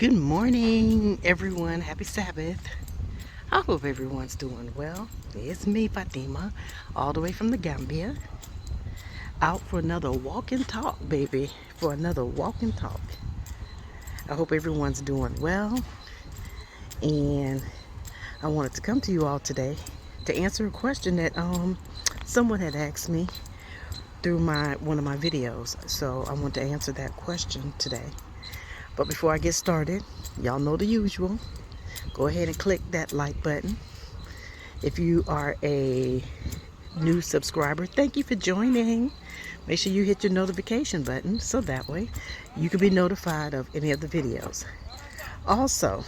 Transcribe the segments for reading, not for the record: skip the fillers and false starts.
Good morning, everyone. Happy Sabbath. I hope everyone's doing well. It's me, Fatima, all the way from the Gambia. Out for another walk and talk, baby. For another walk and talk. I hope everyone's doing well. And I wanted to come to you all today to answer a question that someone had asked me through one of my videos. So I want to answer that question today. But before I get started, y'all know the usual. Go ahead and click that like button. If you are a new subscriber, thank you for joining. Make sure you hit your notification button so that way you can be notified of any of the videos. Also,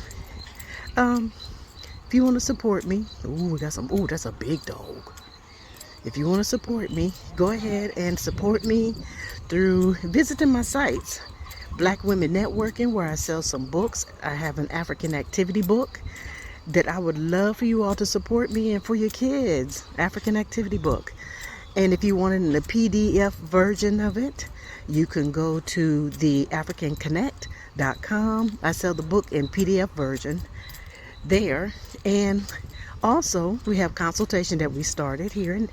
if you want to support me, that's a big dog. If you want to support me, go ahead and support me through visiting my sites. Black Women Networking, where I sell some books. I have an African activity book that I would love for you all to support me, and for your kids, African activity book. And if you want it in the PDF version of it, you can go to the africanconnect.com. I sell the book in PDF version there. And also, we have consultation that we started here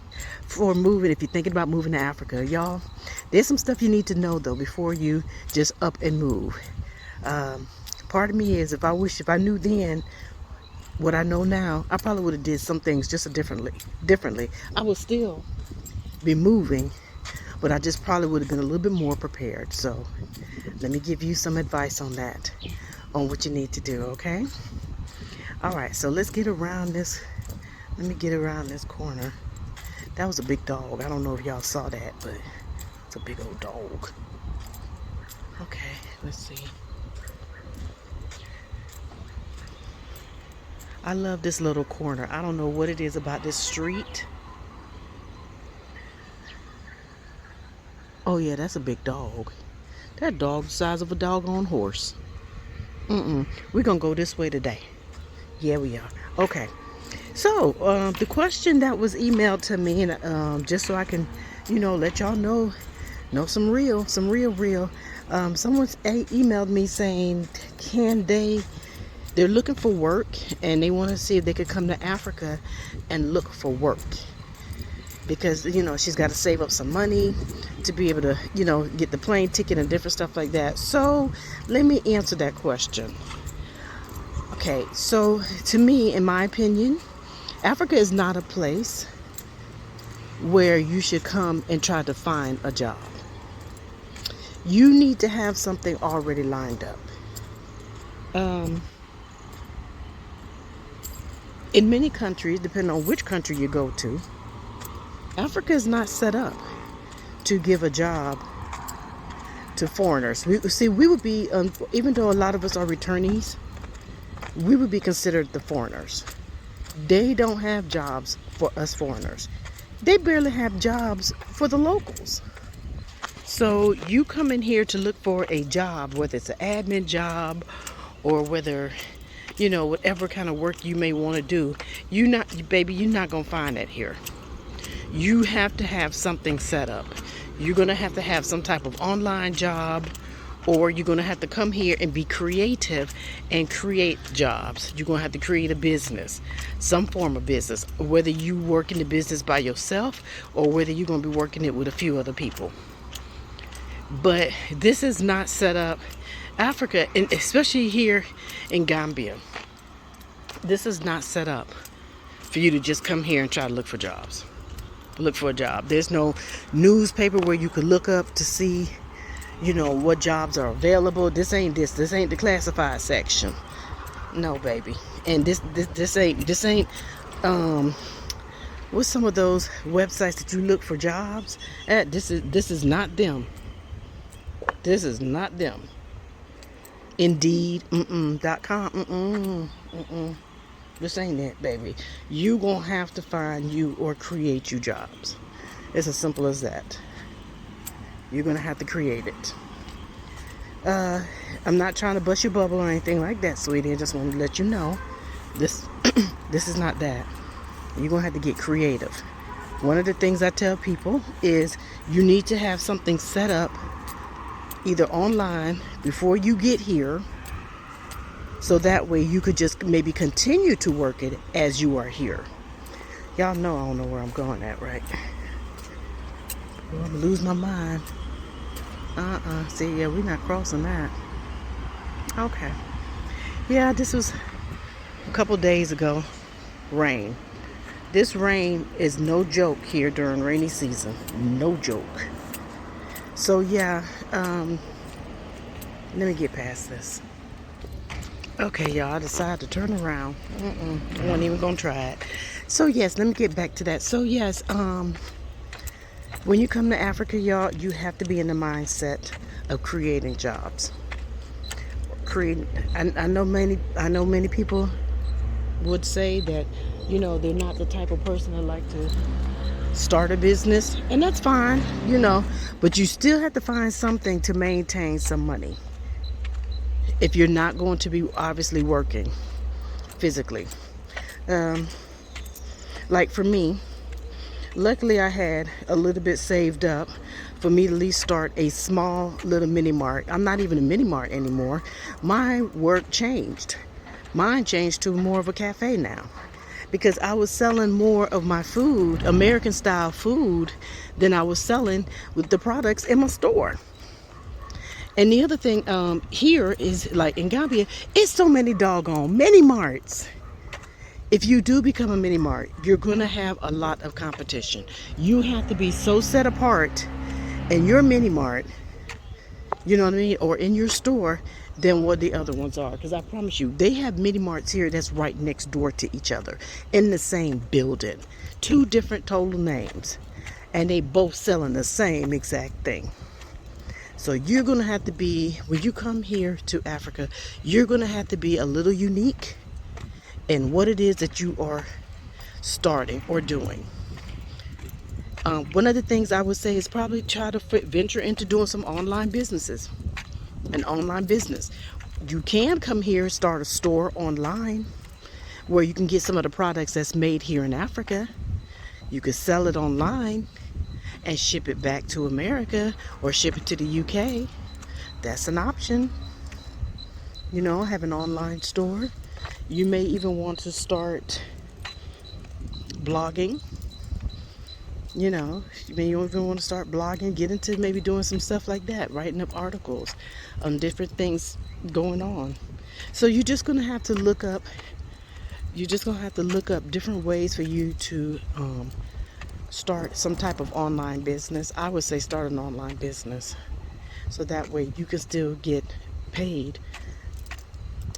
for moving. If you're thinking about moving to Africa, y'all, there's some stuff you need to know though before you just up and move. Part of me is, if I knew then what I know now, I probably would have did some things just differently. I would still be moving, but I just probably would have been a little bit more prepared. So let me give you some advice on that, on what you need to do, okay? All right, so let's get around this. Let me get around this corner. That was a big dog. I don't know if y'all saw that, but it's a big old dog. Okay, let's see. I love this little corner. I don't know what it is about this street. Oh yeah, that's a big dog. That dog the size of a doggone horse. We're gonna go this way today. Yeah, we are. Okay. So, the question that was emailed to me, and just so I can, let y'all know some real. Someone emailed me saying, they're looking for work, and they want to see if they could come to Africa and look for work. Because, she's got to save up some money to be able to, get the plane ticket and different stuff like that. So, let me answer that question. Okay, so to me, in my opinion, Africa is not a place where you should come and try to find a job. You need to have something already lined up. In many countries, depending on which country you go to, Africa is not set up to give a job to foreigners. We would be, even though a lot of us are returnees, we would be considered the foreigners. They don't have jobs for us foreigners. They barely have jobs for the locals. So you come in here to look for a job, whether it's an admin job or whether, whatever kind of work you may want to do, you're not going to find that here. You have to have something set up. You're going to have some type of online job, or you're going to have to come here and be creative and create jobs. You're going to have to create a business, some form of business, whether you work in the business by yourself or whether you're going to be working it with a few other people. But this is not set up. Africa, and especially here in Gambia, this is not set up for you to just come here and try to look for jobs. Look for a job. There's no newspaper where you could look up to see what jobs are available. This ain't the classified section. No, baby. And this ain't what's some of those websites that you look for jobs at? This is not them. This is not them. Indeed, .com, This ain't it, baby. You gonna have to find you or create you jobs. It's as simple as that. You're gonna have to create it. I'm not trying to bust your bubble or anything like that, sweetie. I just want to let you know this this is not that. You're gonna have to get creative. One of the things I tell people is you need to have something set up either online before you get here, So that way you could just maybe continue to work it as you are here. Y'all know I don't know where I'm going at, right? Well, I'm gonna lose my mind. See, yeah, we're not crossing that. Okay. Yeah, this was a couple days ago. Rain. This rain is no joke here during rainy season. No joke. So yeah, let me get past this. Okay, y'all, I decided to turn around. I wasn't even gonna try it. So yes, let me get back to that. So yes, when you come to Africa, y'all, you have to be in the mindset of creating jobs. I know many people would say that, you know, they're not the type of person that like to start a business, and that's fine, you know, but you still have to find something to maintain some money if you're not going to be obviously working physically. Like for me, luckily I had a little bit saved up for me to at least start a small little mini mart. I'm not even a mini mart anymore. My work changed. Mine changed to more of a cafe now, because I was selling more of my food, American style food, than I was selling with the products in my store. And the other thing here is, like in Gambia, it's so many doggone mini marts. If you do become a mini mart, you're going to have a lot of competition. You have to be so set apart in your mini mart, you know what I mean, or in your store, than what the other ones are. Because I promise you, they have mini marts here that's right next door to each other in the same building. Two different total names, and they both selling the same exact thing. So you're going to have to be, when you come here to Africa, you're going to have to be a little unique in what it is that you are starting or doing. One of the things I would say is probably try to venture into doing some online businesses. An online business. You can come here and start a store online where you can get some of the products that's made here in Africa. You could sell it online and ship it back to America or ship it to the UK. That's an option. You know, have an online store. You may even want to start blogging. You know, you may even want to start blogging, get into maybe doing some stuff like that, writing up articles on different things going on. So you're just going to have to look up, different ways for you to start some type of online business. I would say start an online business, so that way you can still get paid.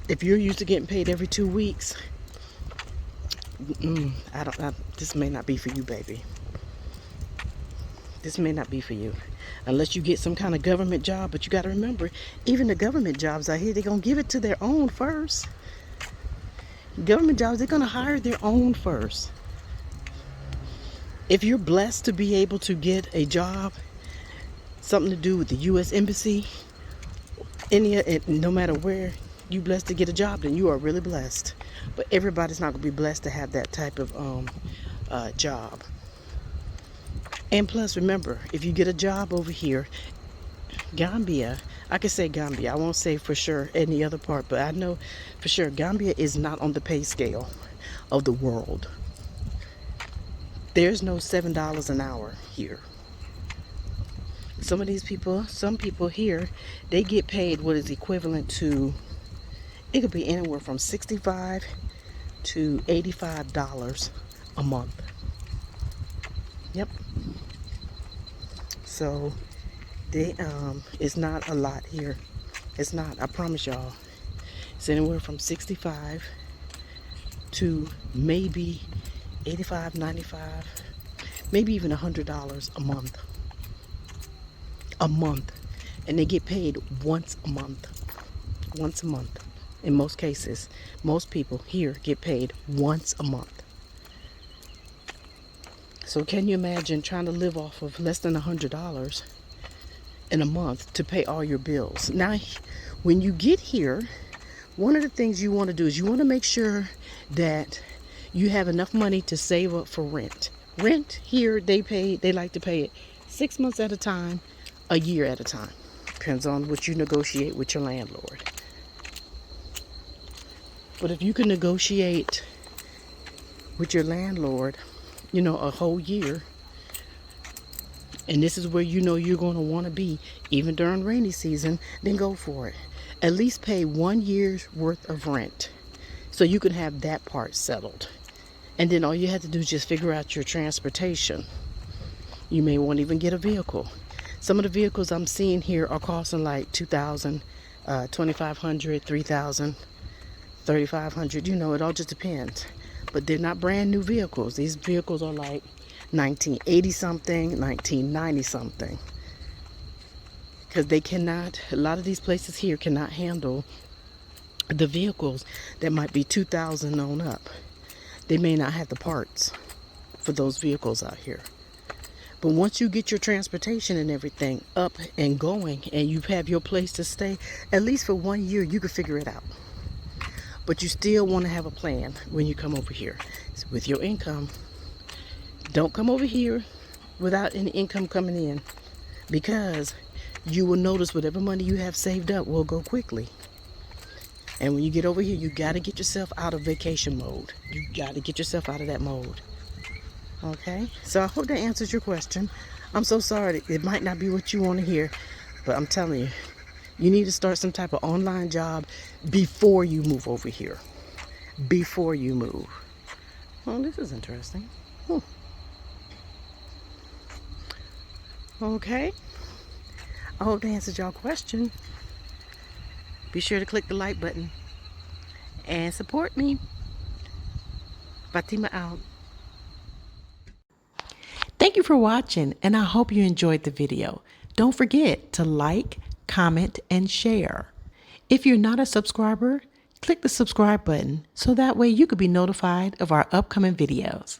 If you're used to getting paid every 2 weeks, this may not be for you, baby. This may not be for you unless you get some kind of government job. But you got to remember, even the government jobs out here, they're going to give it to their own first. Government jobs, they're going to hire their own first. If you're blessed to be able to get a job, something to do with the U.S. Embassy, no matter where you blessed to get a job, then you are really blessed. But everybody's not going to be blessed to have that type of job. And plus, remember, if you get a job over here, Gambia, I can say Gambia, I won't say for sure any other part, but I know for sure Gambia is not on the pay scale of the world. There's no $7 an hour here. Some people here, they get paid what is equivalent to, it could be anywhere from $65 to $85 a month. Yep. So it's not a lot here. It's not, I promise y'all. It's anywhere from 65 to maybe 85, 95, maybe even $100 a month. A month. And they get paid once a month. Once a month. In most cases, most people here get paid once a month. So can you imagine trying to live off of less than $100 in a month to pay all your bills? Now, when you get here, one of the things you want to do is you want to make sure that you have enough money to save up for rent. Rent here, they like to pay it 6 months at a time, a year at a time. Depends on what you negotiate with your landlord. But if you can negotiate with your landlord, a whole year, and this is where you're going to want to be, even during rainy season, then go for it. At least pay 1 year's worth of rent so you can have that part settled. And then all you have to do is just figure out your transportation. You may want to even get a vehicle. Some of the vehicles I'm seeing here are costing like $2,000, $2,500, $3,000, $3,500. It all just depends. But they're not brand new vehicles. These vehicles are like 1980 something, 1990 something. Because a lot of these places here cannot handle the vehicles that might be 2000 on up. They may not have the parts for those vehicles out here. But once you get your transportation and everything up and going, and you have your place to stay, at least for 1 year, you can figure it out. But you still want to have a plan when you come over here with your income. Don't come over here without any income coming in, because you will notice whatever money you have saved up will go quickly. And when you get over here, you got to get yourself out of vacation mode. You got to get yourself out of that mode. Okay? So I hope that answers your question. I'm so sorry. It might not be what you want to hear, but I'm telling you, you need to start some type of online job before you move over here. Before you move. Oh, this is interesting. Okay. I hope that answers your question. Be sure to click the like button and support me. Fatima out. Thank you for watching, and I hope you enjoyed the video. Don't forget to like, comment, and share. If you're not a subscriber, click the subscribe button so that way you could be notified of our upcoming videos.